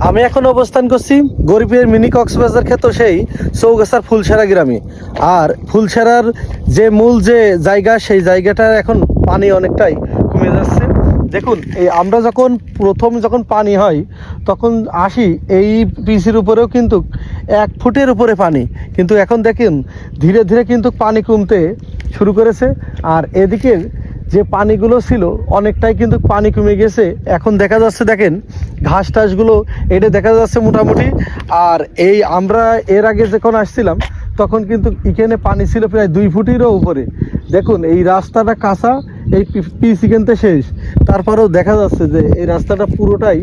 আমি এখন অবস্থান করছি গরিবের মিনি কক্সবাজার খ্যাত সেই চৌগাছার ফুলছেড়া গ্রামে। আর ফুলছেড়ার যে মূল যে জায়গা, সেই জায়গাটার এখন পানি অনেকটাই কমে যাচ্ছে। দেখুন, এই আমরা যখন পানি হয় তখন আসি এই পিসির উপরেও কিন্তু 1 ফুটের উপরে পানি, কিন্তু এখন দেখেন ধীরে ধীরে কিন্তু পানি কমতে শুরু করেছে। আর এদিকের যে পানিগুলো ছিল অনেকটাই কিন্তু পানি কমে গেছে। এখন দেখা যাচ্ছে, দেখেন ঘাস টাসগুলো এটা দেখা যাচ্ছে মোটামুটি। আর এই আমরা এর আগে যখন আসছিলাম তখন কিন্তু এখানে পানি ছিল প্রায় 2 ফুটেরও উপরে। দেখুন এই রাস্তাটা কাঁচা, এই পিচ এখানতে শেষ, তারপরেও দেখা যাচ্ছে যে এই রাস্তাটা পুরোটাই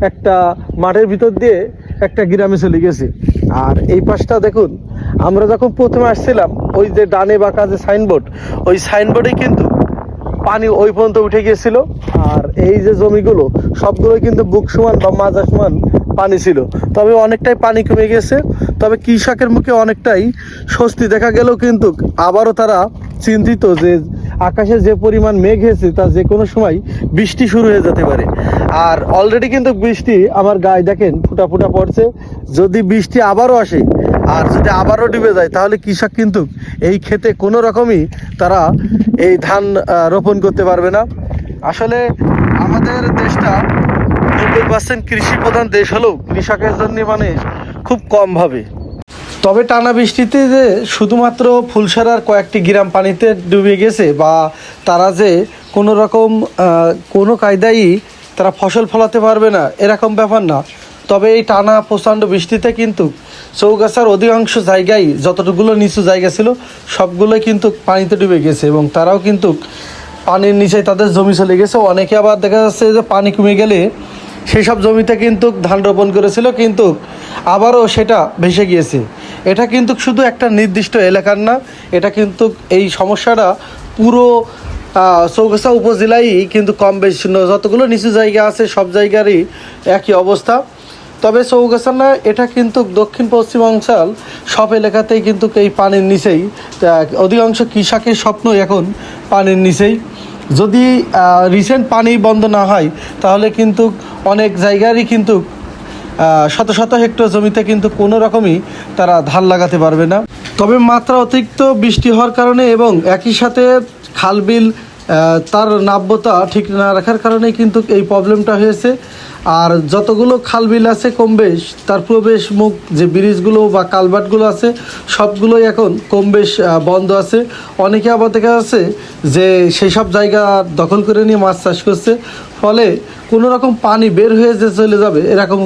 একটা মাঠের ভিতর দিয়ে একটা গ্রামে চলে গেছে। আর এই পাশটা দেখুন, আমরা যখন প্রথমে আসছিলাম ওই যে ডানে বাঁকা যে সাইনবোর্ড, ওই সাইনবোর্ডে কিন্তু পানি ওই পর্যন্ত উঠে গিয়েছিল। আর এই যে জমিগুলো সবগুলোই কিন্তু বুক সমান বা মাজা সমান পানি ছিল। তবে অনেকটাই পানি কমে গেছে। তবে কৃষকের মুখে অনেকটাই স্বস্তি দেখা গেলেও কিন্তু আবারও তারা চিন্তিত যে আকাশে যে পরিমাণ মেঘ হয়েছে তা যে কোনো সময় বৃষ্টি শুরু হয়ে যেতে পারে। আর অলরেডি কিন্তু বৃষ্টি আমার গায়ে দেখেন ফুটা ফুটা পড়ছে। যদি বৃষ্টি আবারও আসে আর যদি আবারও ডুবে যায়, তাহলে কৃষক কিন্তু এই ক্ষেতে কোনো রকমই তারা এই ধান রোপণ করতে পারবে না। আসলে আমাদের দেশটা 90% কৃষি প্রধান দেশ হলেও কৃষকের জন্য মানে খুব কম ভাবে। তবে টানা বৃষ্টিতে যে শুধুমাত্র ফুলছেড়ার কয়েকটি গ্রাম পানিতে ডুবে গেছে বা তারা যে কোনো রকম কোনো কায়দায় তারা ফসল ফলাতে পারবে না এরকম ব্যাপার না। তবে এই টানা প্রচণ্ড বৃষ্টিতে কিন্তু চৌগাছার অধিকাংশ জায়গায় যতটুকুলো নিচু জায়গা ছিল সবগুলোই কিন্তু পানিতে ডুবে গেছে এবং তারাও কিন্তু পানির নিচে তাদের জমি চলে গেছে। অনেকে আবার দেখা যাচ্ছে যে পানি কমে গেলে সেই সব জমিতে কিন্তু ধান রোপণ করেছিল, কিন্তু আবারও সেটা ভেসে গিয়েছে। এটা কিন্তু শুধু একটা নির্দিষ্ট এলাকার না, এটা কিন্তু এই সমস্যাটা পুরো চৌগাছা উপজেলায় কিন্তু কম বেশি যতগুলো নিচু জায়গা আছে সব জায়গারই একই অবস্থা। তবে চৌগাছা না, এটা কিন্তু দক্ষিণ পশ্চিমাঞ্চল সব এলাকাতেই কিন্তু এই পানির নিচেই, অধিকাংশ কৃষকের স্বপ্ন এখন পানির নিচেই। যদি রিসেন্ট পানি বন্ধ না হয় তাহলে কিন্তু অনেক জায়গারই কিন্তু শত শত হেক্টর জমিতে কিন্তু কোনো রকমই তারা ধান লাগাতে পারবে না। তবে মাত্রা অতিরিক্ত বৃষ্টি হওয়ার কারণে এবং একই সাথে খালবিল তার নাব্যতা ঠিক না রাখার কারণে কিন্তু এই প্রবলেমটা হয়েছে। আর যতগুলো খালবিল আছে কম বেশ তার প্রবেশ মুখ যে ব্রিজগুলো বা কালভার্টগুলো আছে সবগুলোই এখন কম বেশ বন্ধ আছে। অনেকে আবার দেখা যাচ্ছে যে সেই সব জায়গা দখল করে নিয়ে মাছ চাষ করছে, ফলে কোনো রকম পানি বের হয়ে যে চলে যাবে এরকম